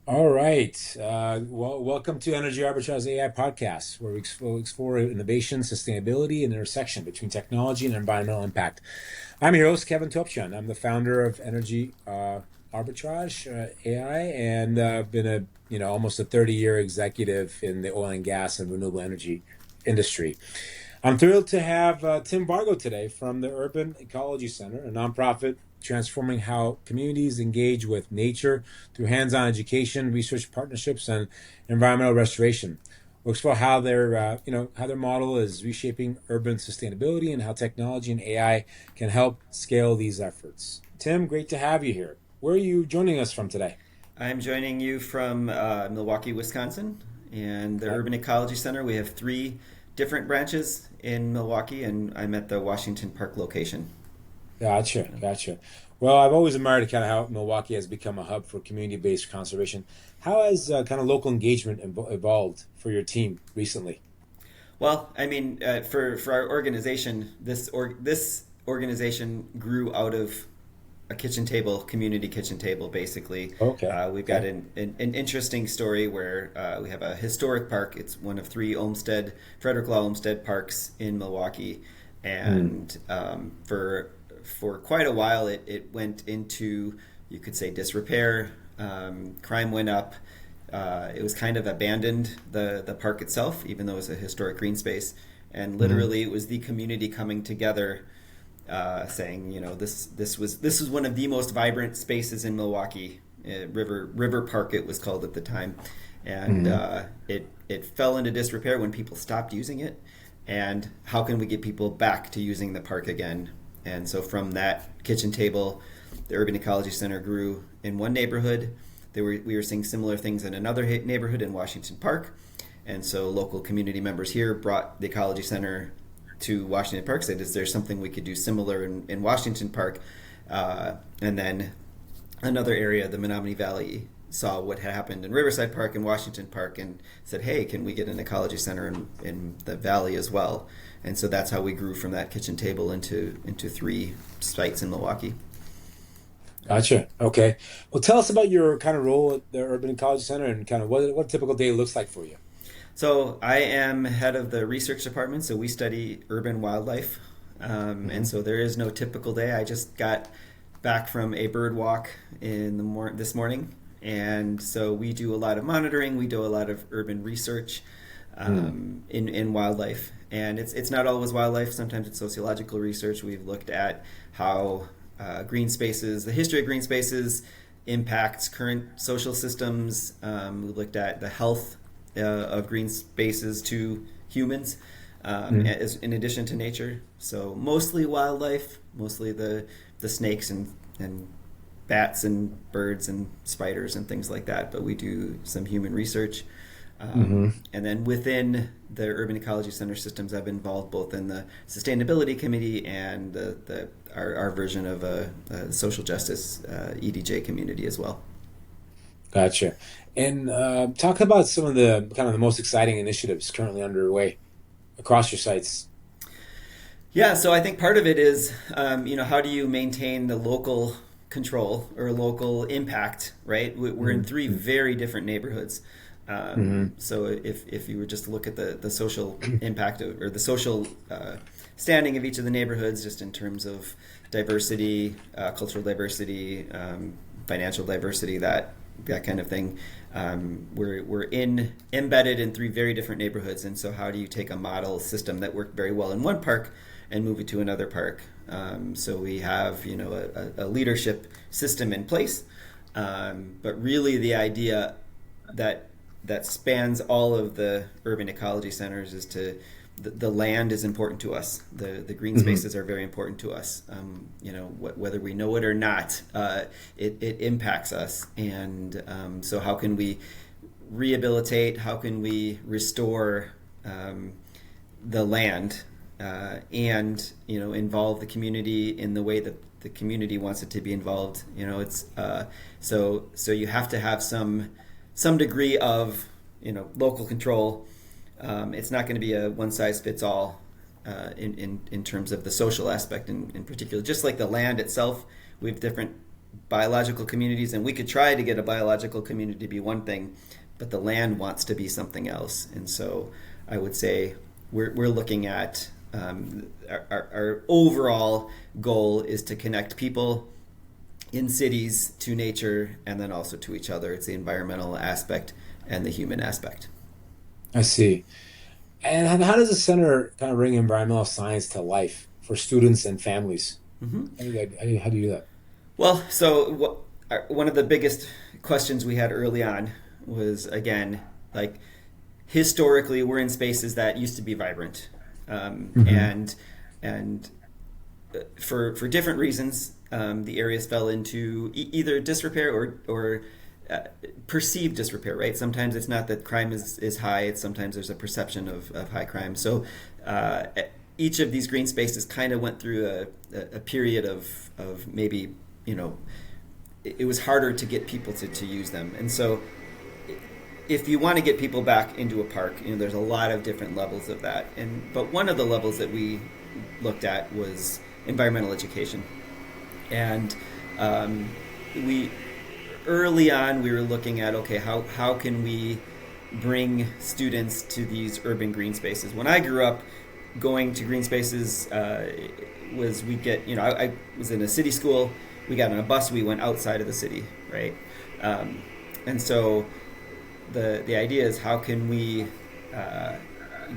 All right. Well, welcome to Energy Arbitrage AI podcast, where we explore innovation, sustainability, and intersection between technology and environmental impact. I'm your host, Kevin Topchian. I'm the founder of Energy Arbitrage AI, and been almost a 30-year executive in the oil and gas and renewable energy industry. I'm thrilled to have Tim Vargo today from the Urban Ecology Center, a nonprofit transforming how communities engage with nature through hands-on education, research partnerships, and environmental restoration. We'll explore how their model is reshaping urban sustainability and how technology and AI can help scale these efforts. Tim, great to have you here. Where are you joining us from today? I'm joining you from Milwaukee, Wisconsin, and the Urban Ecology Center. We have three different branches in Milwaukee, and I'm at the Washington Park location. Gotcha. Well, I've always admired kind of how Milwaukee has become a hub for community-based conservation. How has kind of local engagement evolved for your team recently? Well, I mean, for our organization, this organization grew out of a kitchen table, community kitchen table, basically. Okay. We've got Okay. an interesting story where we have a historic park. It's one of three Frederick Law Olmsted parks in Milwaukee. Hmm. And for quite a while, it went into, you could say, disrepair. Crime went up. It was kind of abandoned, the park itself, even though it was a historic green space. And Hmm. literally, it was the community coming together, saying, this was one of the most vibrant spaces in Milwaukee. River Park, it was called at the time, and Hmm. it fell into disrepair when people stopped using it. And how can we get people back to using the park again? And so from that kitchen table, the Urban Ecology Center grew in one neighborhood. We were seeing similar things in another neighborhood in Washington Park. And so local community members here brought the Ecology Center to Washington Park, said, is there something we could do similar in Washington Park? And then another area, the Menominee Valley, saw what had happened in Riverside Park and Washington Park and said, hey, can we get an ecology center in the valley as well? And so that's how we grew from that kitchen table into three sites in Milwaukee. Gotcha. Okay. Well, tell us about your kind of role at the Urban Ecology Center and kind of what a typical day looks like for you. So I am head of the research department, so we study urban wildlife. And Hmm. so there is no typical day. I just got back from a bird walk this morning, and so we do a lot of monitoring. We do a lot of urban research Hmm. in wildlife, and it's not always wildlife. Sometimes it's sociological research. We've looked at how green spaces, the history of green spaces, impacts current social systems. We looked at the health of green spaces to humans, Hmm. in addition to nature. So mostly wildlife, mostly the snakes and bats and birds and spiders and things like that. But we do some human research. Hmm. And then within the Urban Ecology Center systems, I've been involved both in the sustainability committee and our version of a social justice EDJ community as well. Gotcha. And talk about some of the kind of the most exciting initiatives currently underway across your sites. Yeah, so I think part of it is, how do you maintain the local control or local impact, right? We're in three Hmm. very different neighborhoods. Hmm. So if you were just to look at the social impact or the social standing of each of the neighborhoods, just in terms of diversity, cultural diversity, financial diversity, that kind of thing. We're embedded in three very different neighborhoods, and so how do you take a model system that worked very well in one park and move it to another park? So we have a leadership system in place, but really the idea that that spans all of the urban ecology centers is the land is important to us. The green Hmm. spaces are very important to us. Whether we know it or not, it impacts us. And so, how can we rehabilitate? How can we restore the land and involve the community in the way that the community wants it to be involved? It's so you have to have some degree of local control. It's not going to be a one size fits all in terms of the social aspect in particular. Just like the land itself, we have different biological communities, and we could try to get a biological community to be one thing, but the land wants to be something else. And so I would say we're looking at our overall goal is to connect people in cities to nature and then also to each other. It's the environmental aspect and the human aspect. I see. And how does the center kind of bring environmental science to life for students and families? Hmm. How do you do that? Well, so one of the biggest questions we had early on was, again, like, historically we're in spaces that used to be vibrant, Hmm. and for different reasons, the areas fell into either disrepair or perceived disrepair. Right? Sometimes it's not that crime is high; it's sometimes there's a perception of high crime. So uh, each of these green spaces kind of went through a period of maybe, it was harder to get people to use them, and so if you want to get people back into a park, there's a lot of different levels of that. But one of the levels that we looked at was environmental education, and we early on we were looking at, okay, how can we bring students to these urban green spaces. When I grew up, going to green spaces was we get, I was in a city school. We got on a bus. We went outside of the city, right? And so the idea is, how can we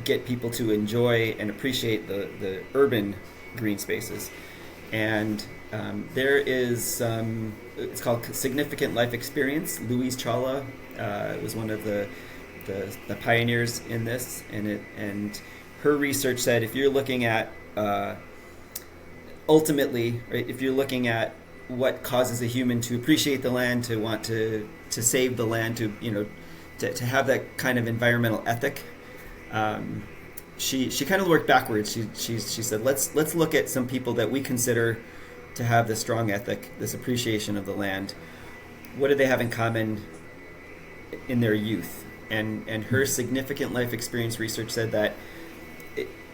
get people to enjoy and appreciate the urban green spaces. And there is it's called Significant Life Experience. Louise Chawla was one of the pioneers in this, and her research said, if you're looking at ultimately, right, if you're looking at what causes a human to appreciate the land, to want to save the land, to have that kind of environmental ethic. She kind of worked backwards. She said, let's look at some people that we consider to have this strong ethic, this appreciation of the land. What do they have in common in their youth? And her significant life experience research said that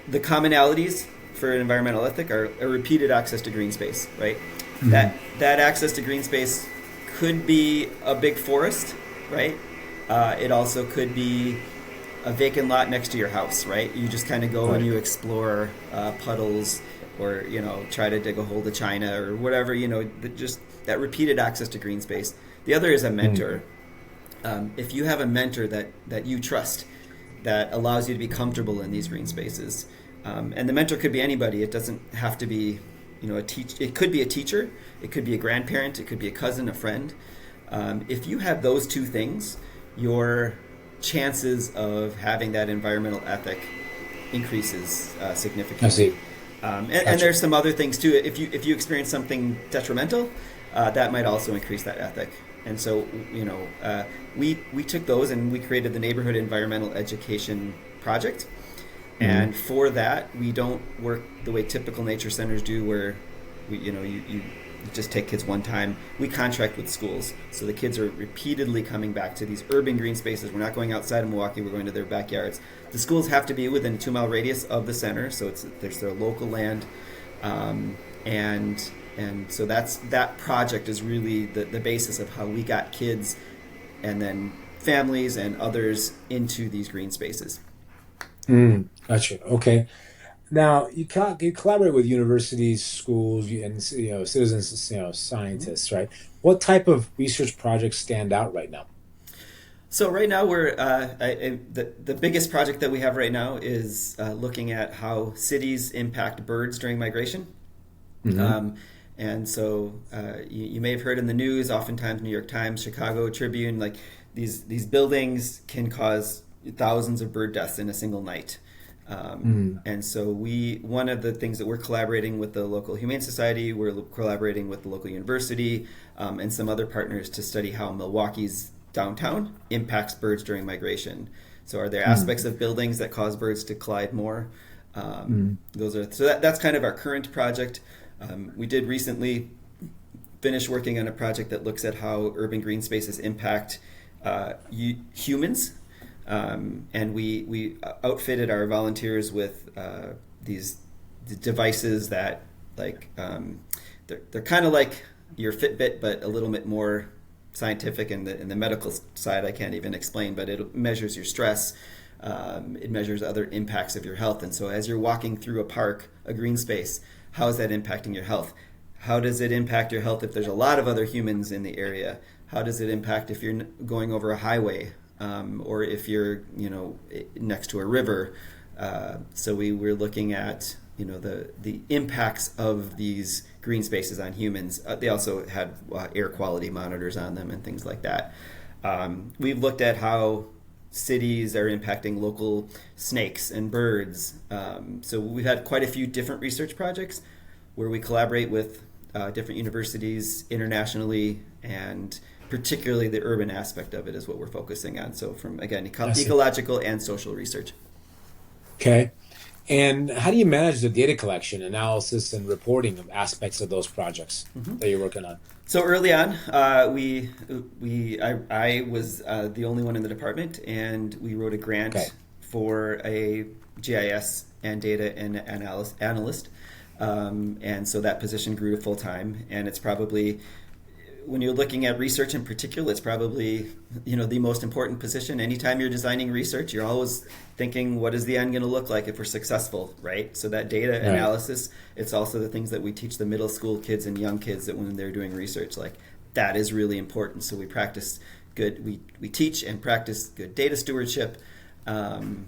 the commonalities for an environmental ethic are a repeated access to green space, right? Hmm. That access to green space could be a big forest, right? It also could be a vacant lot next to your house, right? You just kind of go and Right. you explore puddles, or try to dig a hole to china or whatever. Just that repeated access to green space. The other is a mentor. If you have a mentor that you trust, that allows you to be comfortable in these green spaces, and the mentor could be anybody. It doesn't have to be a teach. It could be a teacher. It could be a grandparent. It could be a cousin, a friend. If you have those two things, your chances of having that environmental ethic increases I significantly. see. And Gotcha. there's some other things too. If you experience something detrimental, that might also increase that ethic. And so we took those and we created the Neighborhood Environmental Education Project. Hmm. And for that, we don't work the way typical nature centers do, where you just take kids one time. We contract with schools, so the kids are repeatedly coming back to these urban green spaces. We're not going outside of Milwaukee; we're going to their backyards. The schools have to be within a 2-mile radius of the center, so there's their local land, and so that project is really the basis of how we got kids, and then families and others into these green spaces. Gotcha. Okay. Now you collaborate with universities, schools, and citizens, scientists, right? What type of research projects stand out right now? So right now we're the biggest project that we have right now is looking at how cities impact birds during migration. Hmm. Um, and so you may have heard in the news, oftentimes New York Times, Chicago Tribune, like these buildings can cause thousands of bird deaths in a single night. Hmm. And so one of the things that we're collaborating with the local Humane Society, we're collaborating with the local university, and some other partners to study how Milwaukee's downtown impacts birds during migration. So are there aspects Hmm. of buildings that cause birds to collide more? Hmm. That's kind of our current project. We did recently finish working on a project that looks at how urban green spaces impact humans, and we outfitted our volunteers with these devices that, like, they're kind of like your Fitbit, but a little bit more scientific in the medical side. I can't even explain, but it measures your stress. It measures other impacts of your health. And so as you're walking through a park, a green space, how is that impacting your health? How does it impact your health if there's a lot of other humans in the area? How does it impact if you're going over a highway, or if you're, next to a river? So we were looking at, the impacts of these green spaces on humans. They also had air quality monitors on them and things like that. We've looked at how cities are impacting local snakes and birds. So we've had quite a few different research projects where we collaborate with different universities internationally, and particularly the urban aspect of it is what we're focusing on. So from, again, ecological and social research. Okay. And how do you manage the data collection, analysis, and reporting of aspects of those projects that you're working on? So early on, I was the only one in the department, and we wrote a grant for a GIS and data and analyst. And so that position grew to full time, and it's probably, when you're looking at research in particular, it's probably the most important position. Anytime you're designing research, you're always thinking, what is the end going to look like if we're successful, right? So that data analysis, it's also the things that we teach the middle school kids and young kids that when they're doing research, like that is really important. So we practice good, we teach and practice good data stewardship. And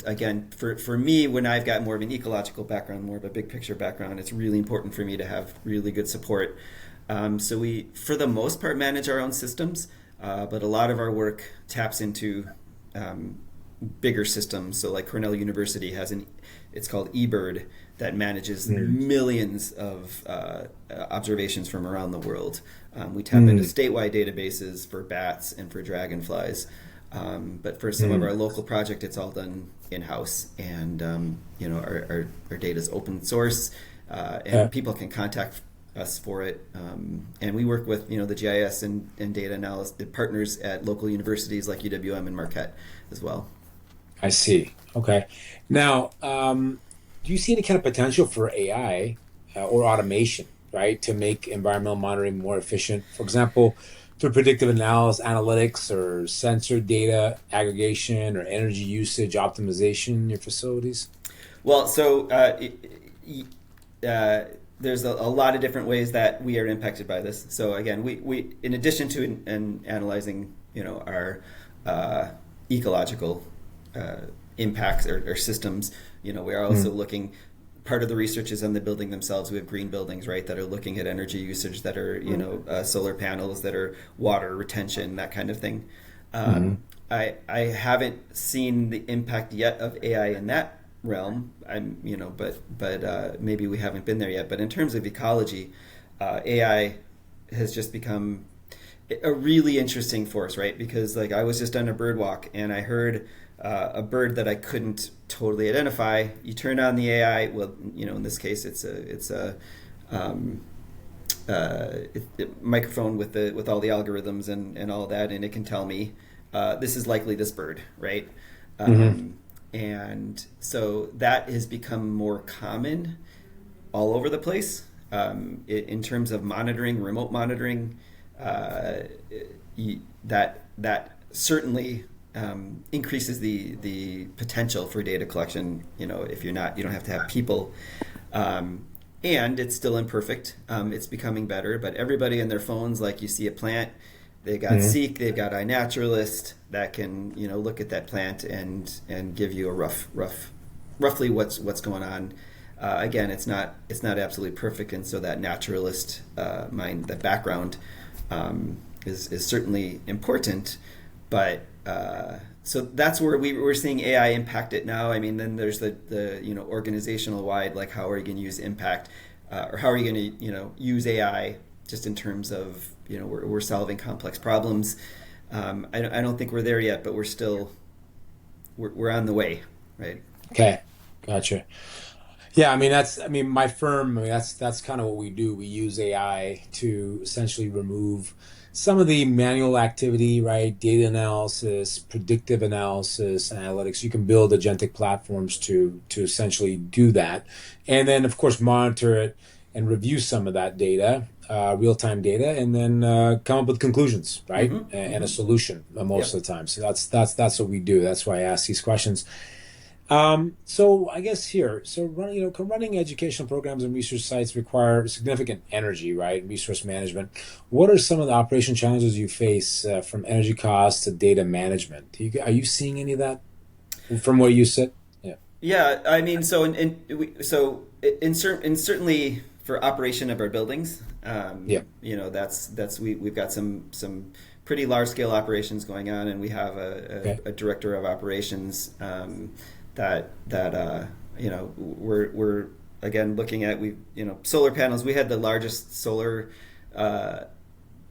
again, for me, when I've got more of an ecological background, more of a big picture background, it's really important for me to have really good support. So we, for the most part, manage our own systems, but a lot of our work taps into bigger systems. So like Cornell University has it's called eBird, that manages millions of observations from around the world. We tap into statewide databases for bats and for dragonflies. But for some of our local project, it's all done in-house, and our data is open source, and people can contact us for it. And we work with the GIS and data analysis partners at local universities like UWM and Marquette as well. I see. Okay. Now, do you see any kind of potential for AI or automation, right, to make environmental monitoring more efficient? For example, through predictive analytics or sensor data aggregation or energy usage optimization in your facilities? Well, so there's a lot of different ways that we are impacted by this. So again, we in addition to analyzing our ecological impacts or systems, we are also looking. Part of the research is on the building themselves. We have green buildings, right, that are looking at energy usage, that are solar panels, that are water retention, that kind of thing. I haven't seen the impact yet of AI in that realm. But maybe we haven't been there yet. But in terms of ecology, AI has just become a really interesting force, right? Because like I was just on a bird walk and I heard a bird that I couldn't totally identify. You turn on the AI. Well, in this case, it's a microphone with all the algorithms and all that, and it can tell me this is likely this bird, right? And so that has become more common all over the place in terms of monitoring, remote monitoring. That certainly increases the potential for data collection. If you don't have to have people, and it's still imperfect. It's becoming better, but everybody in their phones, like you see a plant, they got Seek, they've got iNaturalist that can look at that plant and give you a roughly what's going on. Again, it's not absolutely perfect, and so that naturalist mind, that background, is certainly important, but. So that's where we're seeing AI impact it now. I mean, then there's the organizational wide, like how are you going to use impact, or how are you going to use AI just in terms of we're solving complex problems. I don't think we're there yet, but we're on the way, right? Okay, gotcha. Yeah, my firm, that's kind of what we do. We use AI to essentially remove some of the manual activity, right? Data analysis, predictive analysis, analytics. You can build agentic platforms to essentially do that. And then, of course, monitor it and review some of that data real-time data, and then come up with conclusions, right? And a solution most Yep. of the time. So that's what we do. That's why I ask these questions. So I guess here, so running educational programs and research sites require significant energy, right? And resource management. What are some of the operation challenges you face from energy costs to data management? Are you seeing any of that from where you sit? Yeah. Yeah, I mean, certainly for operation of our buildings, Yeah. we've got some pretty large scale operations going on, and we have Okay. a director of operations that we're again looking at. We solar panels. We had the largest solar uh,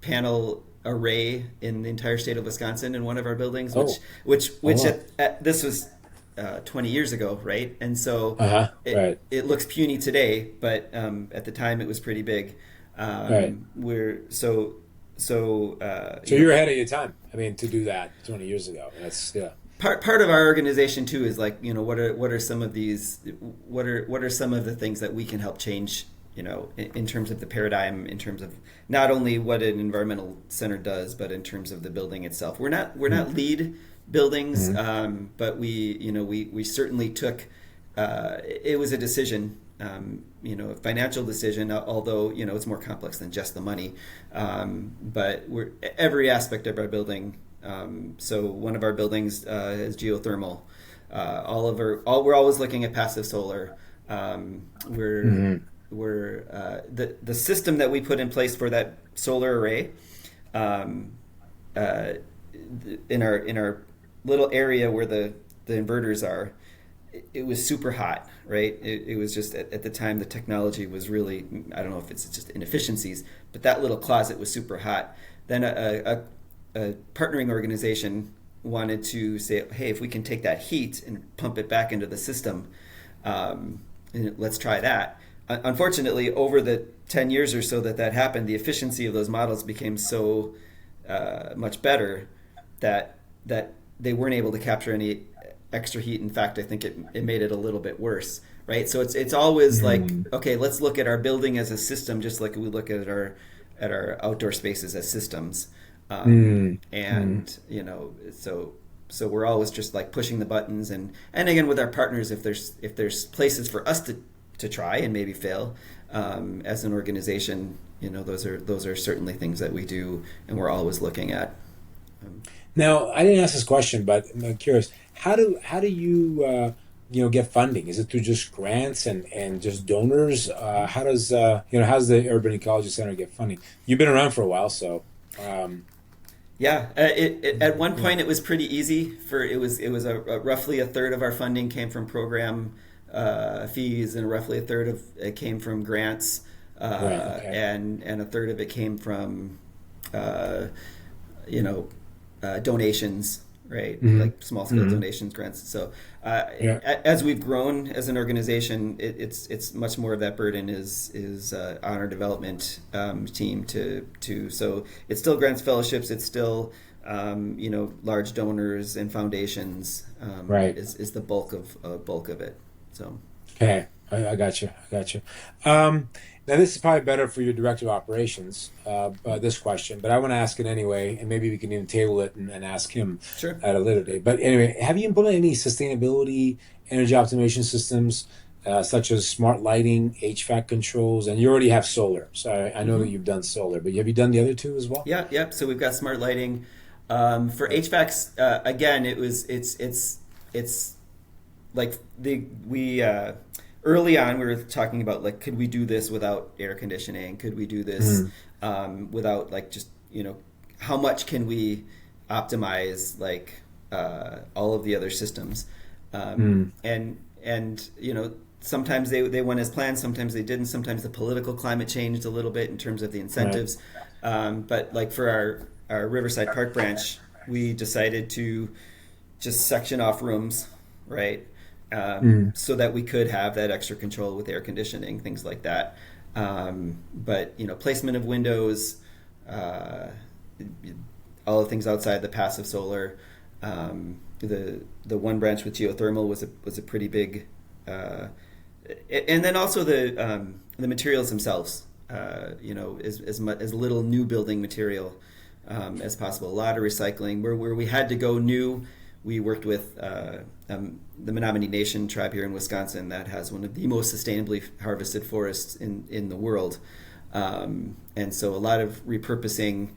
panel array in the entire state of Wisconsin in one of our buildings, Oh. Oh, which wow. this was 20 years ago, right? And so Uh-huh. Right. it looks puny today, but at the time it was pretty big. Right. We're so So you're ahead of your time. I mean, to do that 20 years ago. That's yeah. part of our organization too is like what are some of these what are some of the things that we can help change in terms of the paradigm, in terms of not only what an environmental center does, but in terms of the building itself. We're not lead buildings, but we certainly took it was a decision, a financial decision, although it's more complex than just the money, but we're every aspect of our building. So one of our buildings is geothermal. We're always looking at passive solar. The system that we put in place for that solar array, um, uh, in our little area where the inverters are, it was super hot, right? It was just at the time the technology was really, I don't know if it's just inefficiencies, but that little closet was super hot. Then a partnering organization wanted to say, hey, if we can take that heat and pump it back into the system, let's try that. Unfortunately, over the 10 years or so that happened, the efficiency of those models became so much better that they weren't able to capture any extra heat. In fact, I think it made it a little bit worse, right? So it's always like, okay, let's look at our building as a system, just like we look at our outdoor spaces as systems. And so we're always just like pushing the buttons, and again with our partners, if there's places for us to try and maybe fail, as an organization, those are certainly things that we do, and we're always looking at. Now, I didn't ask this question, but I'm curious. How do you get funding? Is it through just grants and just donors? How's the Urban Ecology Center get funding? You've been around for a while, so Yeah, at one yeah. point it was pretty easy. It was a roughly a third of our funding came from program fees, and roughly a third of it came from grants, Right. Okay. and a third of it came from uh, you know donations, right? Like small scale Hmm. donations, grants. So Yeah. as we've grown as an organization, it's much more of that burden is on our development team to so it's still grants, fellowships, it's still large donors and foundations, Right. is the bulk of it. So Okay. I got you. I got you. Now, this is probably better for your director of operations, this question, but I want to ask it anyway, and maybe we can even table it and ask him sure. at a later date. But anyway, have you implemented any sustainability energy optimization systems, such as smart lighting, HVAC controls, and you already have solar. So I know that you've done solar, but have you done the other two as well? Yeah, yep. So we've got smart lighting. For HVACs, again, it's like early on we were talking about like, could we do this without air conditioning? Could we do this without like just how much can we optimize like all of the other systems? And sometimes they went as planned, sometimes they didn't. Sometimes the political climate changed a little bit in terms of the Right. incentives. But like for our Riverside Park branch, we decided to just section off rooms, right? So that we could have that extra control with air conditioning, things like that. But placement of windows, uh, all the things outside the passive solar. The one branch with geothermal was a pretty big, and then also the materials themselves. as little new building material as possible. A lot of recycling. Where we had to go new, we worked with the Menominee Nation tribe here in Wisconsin that has one of the most sustainably harvested forests in the world. And so a lot of repurposing.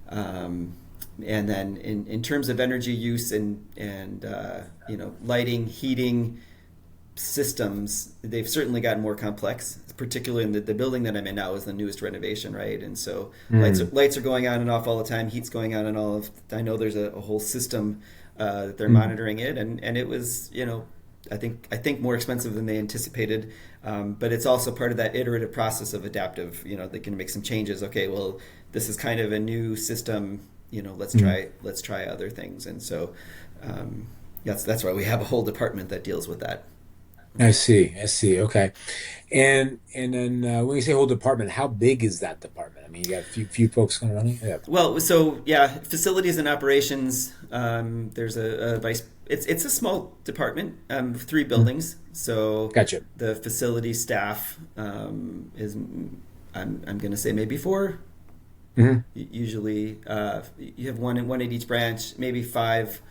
And then in terms of energy use and lighting, heating systems, they've certainly gotten more complex. Particularly in the building that I'm in now is the newest renovation, right? And so lights are going on and off all the time. Heat's going on and all of. I know there's a whole system that they're monitoring it, and it was I think more expensive than they anticipated. But it's also part of that iterative process of adaptive. They can make some changes. Okay, well, this is kind of a new system. Let's try other things. And so that's why we have a whole department that deals with that. I see. I see. Okay. And then when you say whole department, how big is that department? I mean, you got a few folks kind of running. Yeah. Well, so yeah, facilities and operations. There's a vice. It's a small department, 3 buildings. So Gotcha. the facility staff is I'm going to say maybe 4. Usually, you have one at each branch, maybe 5.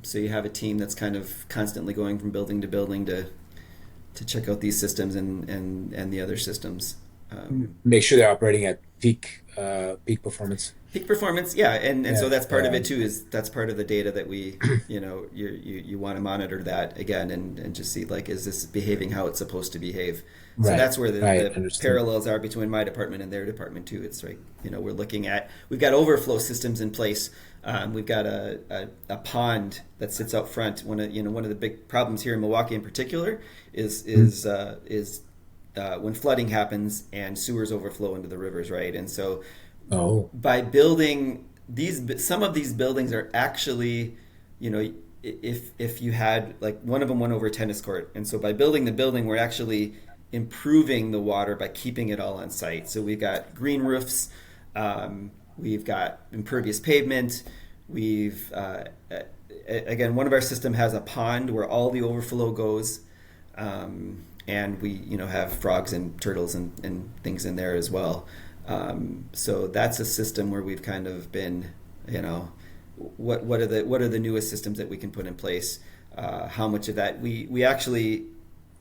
So you have a team that's kind of constantly going from building to building to check out these systems and the other systems. Make sure they're operating at peak performance. Peak performance, yeah, and so that's part of it Yeah. too. Is that's part of the data that we, you want to monitor that again and just see, like, is this behaving how it's supposed to behave? So Right. that's where Right. the Understood. parallels are between my department and their department too. It's right, we've got overflow systems in place. We've got a pond that sits out front. One of the big problems here in Milwaukee in particular is when flooding happens and sewers overflow into the rivers, right? And so Oh. by building some of these buildings are actually, if you had, like, one of them went over a tennis court, and so by building the building, we're actually improving the water by keeping it all on site. So we've got green roofs, we've got impervious pavement, we've again, one of our system has a pond where all the overflow goes, and we have frogs and turtles and things in there as well. So that's a system where we've kind of been, what are the newest systems that we can put in place? How much of that we actually,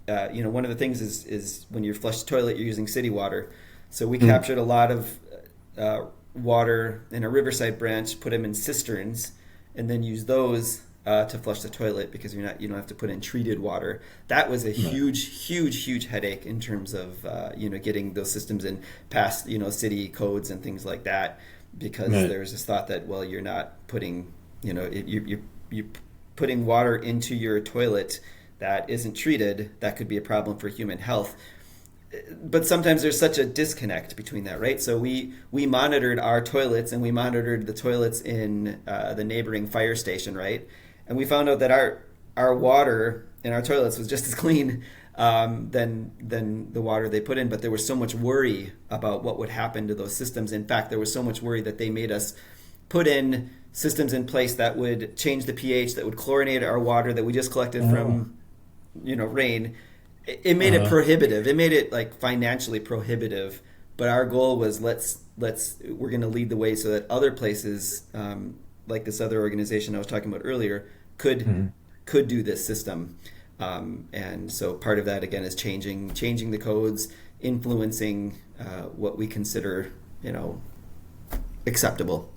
one of the things is when you flush the toilet, you're using city water. So we captured a lot of water in a Riverside branch, put them in cisterns, and then use those to flush the toilet, because you don't have to put in treated water. That was a huge headache in terms of getting those systems in past city codes and things like that, because there's this thought that, well, you're not putting you're putting water into your toilet that isn't treated. That could be a problem for human health. But sometimes there's such a disconnect between that, right? So we monitored our toilets, and we monitored the toilets in the neighboring fire station, right? And we found out that our water in our toilets was just as clean than the water they put in, but there was so much worry about what would happen to those systems. In fact, there was so much worry that they made us put in systems in place that would change the pH, that would chlorinate our water that we just collected from rain. It made it prohibitive. It made it, like, financially prohibitive. But our goal was we're going to lead the way so that other places, like this other organization I was talking about earlier, could do this system. And so part of that, again, is changing the codes, influencing what we consider acceptable.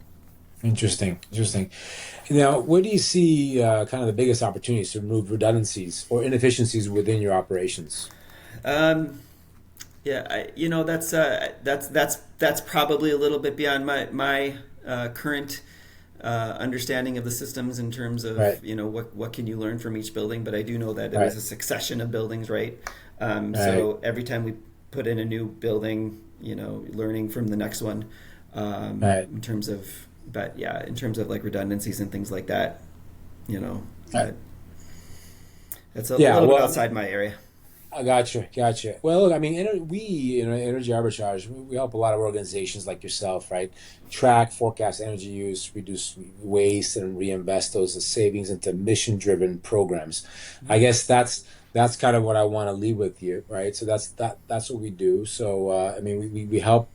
Interesting. Now, where do you see kind of the biggest opportunities to remove redundancies or inefficiencies within your operations? That's probably a little bit beyond my current understanding of the systems in terms of Right. what can you learn from each building. But I do know that there Right. is a succession of buildings, right? Right. So every time we put in a new building, learning from the next one, Right. in terms of. But yeah, in terms of, like, redundancies and things like that, Right. but that's a Yeah, little bit well, outside my area. I gotcha. Well, look, I mean, we, energy arbitrage, we help a lot of organizations like yourself, right? Track, forecast energy use, reduce waste, and reinvest those as savings into mission-driven programs. I guess that's that's kind of what I want to leave with you, right? So that's what we do. So I mean, we help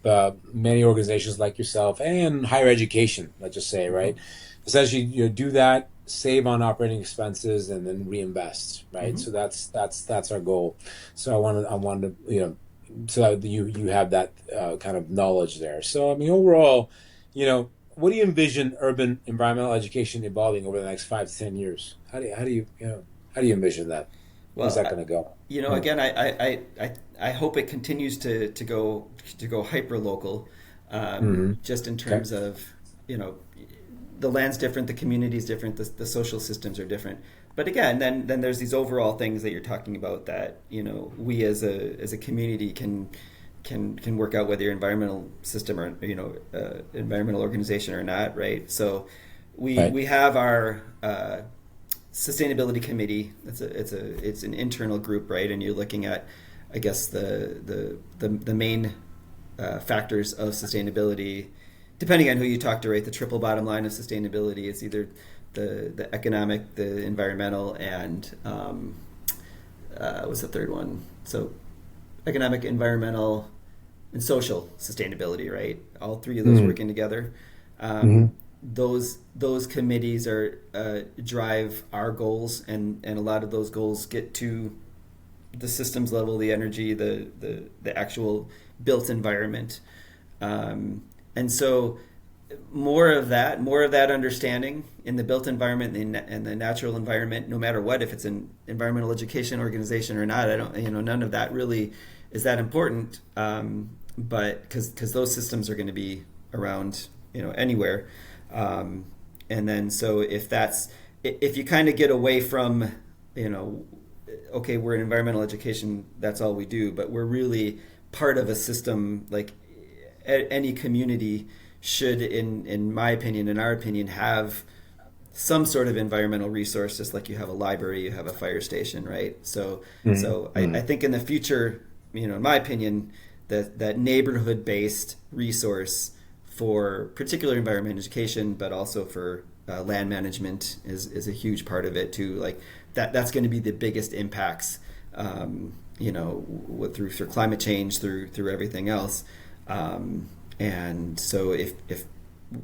many organizations like yourself and higher education, let's just say, right? Mm-hmm. Essentially, you do that, save on operating expenses, and then reinvest, right? Mm-hmm. So that's our goal. So I wanted to, so that you have that kind of knowledge there. So I mean, overall, what do you envision urban environmental education evolving over the next 5 to 10 years? How do you envision that? Where's Well, that going to go? Yeah. again, I hope it continues to go hyper local, just in Okay. terms of you know the land's different, the community's different, the social systems are different. But again, then there's these overall things that you're talking about that we as a community can work out whether your environmental system or environmental organization or not, right? So we Right. we have our sustainability committee. It's an internal group, right? And you're looking at, I guess, the main factors of sustainability, depending on who you talk to, right? The triple bottom line of sustainability is either the economic, the environmental, and what's the third one? So economic, environmental, and social sustainability, right? All three of those Mm-hmm. working together. Mm-hmm. Those committees are drive our goals, and a lot of those goals get to the systems level, the energy, the actual built environment, and so more of that understanding in the built environment and the natural environment, no matter what, if it's an environmental education organization or not. I don't, none of that really is that important, but because those systems are going to be around, anywhere. And then so if you kind of get away from, okay, we're in environmental education, that's all we do, but we're really part of a system. Like any community should, in my opinion, in our opinion, have some sort of environmental resource, just like you have a library, you have a fire station, right? So I think in the future, in my opinion, that neighborhood based resource for particular environment education, but also for land management is a huge part of it too. Like that's going to be the biggest impacts, through climate change, through everything else. And so if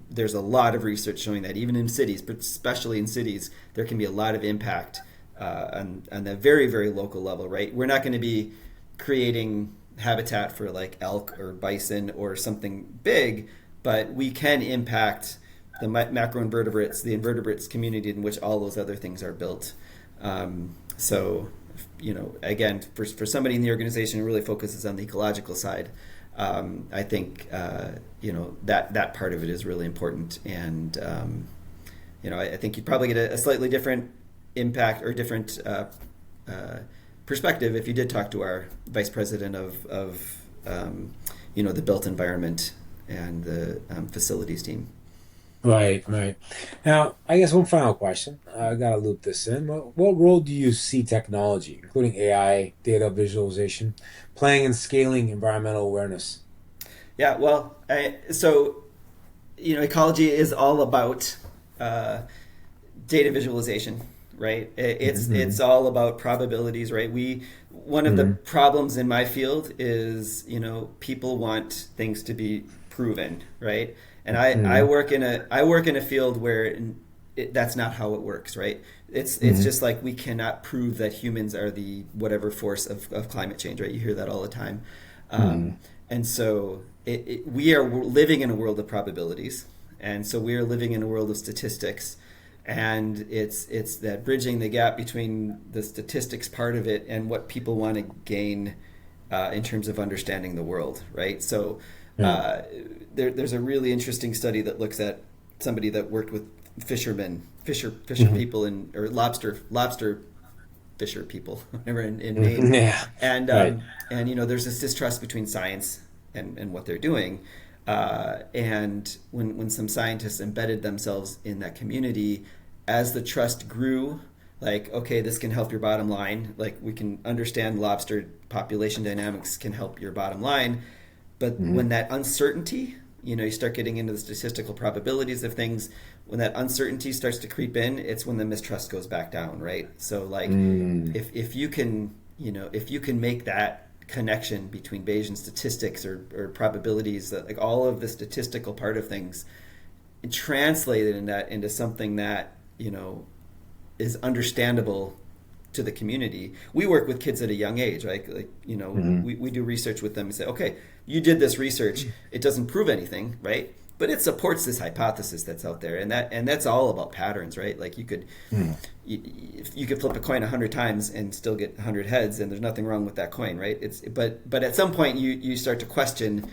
there's a lot of research showing that even in cities, but especially in cities, there can be a lot of impact on the very, very local level, right? We're not going to be creating habitat for like elk or bison or something big, but we can impact the macroinvertebrates, the invertebrates community in which all those other things are built. So, again, for somebody in the organization who really focuses on the ecological side, I think that part of it is really important, and I think you'd probably get a slightly different impact or different perspective if you did talk to our vice president of the built environment and the facilities team. Right, right. Now, I guess one final question. I got to loop this in. What role do you see technology, including AI, data visualization, playing in scaling environmental awareness? Yeah, well, so ecology is all about data visualization, right? It's Mm-hmm. all about probabilities, right? One of the Mm-hmm. problems in my field is people want things to be proven, right? And I Mm-hmm. work in a field where that's not how it works, right? It's Mm-hmm. just like we cannot prove that humans are the whatever force of climate change, right? You hear that all the time, Mm-hmm. and so we are living in a world of probabilities, and so we are living in a world of statistics, and it's that bridging the gap between the statistics part of it and what people want to gain in terms of understanding the world, right? So Yeah. there's a really interesting study that looks at somebody that worked with fisher Mm-hmm. people or lobster fisher people whatever in Maine, Mm-hmm. Yeah. and Right. there's this distrust between science and what they're doing, and when some scientists embedded themselves in that community, as the trust grew, like, okay, this can help your bottom line, like we can understand lobster population dynamics can help your bottom line, but Mm-hmm. when that uncertainty, you start getting into the statistical probabilities of things. When that uncertainty starts to creep in, it's when the mistrust goes back down, right? So like, Mm. if you can, if you can make that connection between Bayesian statistics or probabilities, that like all of the statistical part of things, and translate it into something that is understandable to the community. We work with kids at a young age, right? Like, Mhm. we do research with them and say, okay, you did this research. It doesn't prove anything, right? But it supports this hypothesis that's out there, and that's all about patterns, right? Like Mm. you could flip a coin 100 times and still get 100 heads, and there's nothing wrong with that coin, right? But at some point you start to question,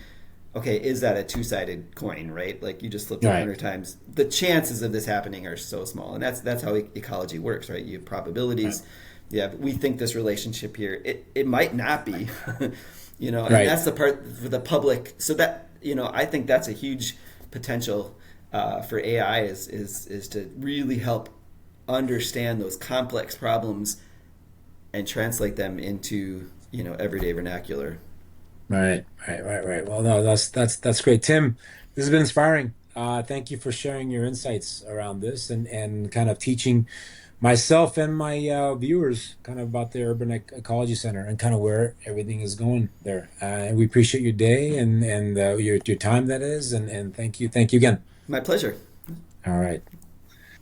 okay, is that a two-sided coin, right? Like you just flipped it Right. 100 times. The chances of this happening are so small, and that's how ecology works, right? You have Right. probabilities. Yeah, we think this relationship here. It might not be, and Right. that's the part for the public. So that I think that's a huge potential for AI is to really help understand those complex problems and translate them into everyday vernacular. Right, right. Well, no, that's great, Tim. This has been inspiring. Thank you for sharing your insights around this and kind of teaching myself and my viewers kind of about the Urban Ecology Center and kind of where everything is going there. And we appreciate your day and your time that is, and thank you again. My pleasure. All right.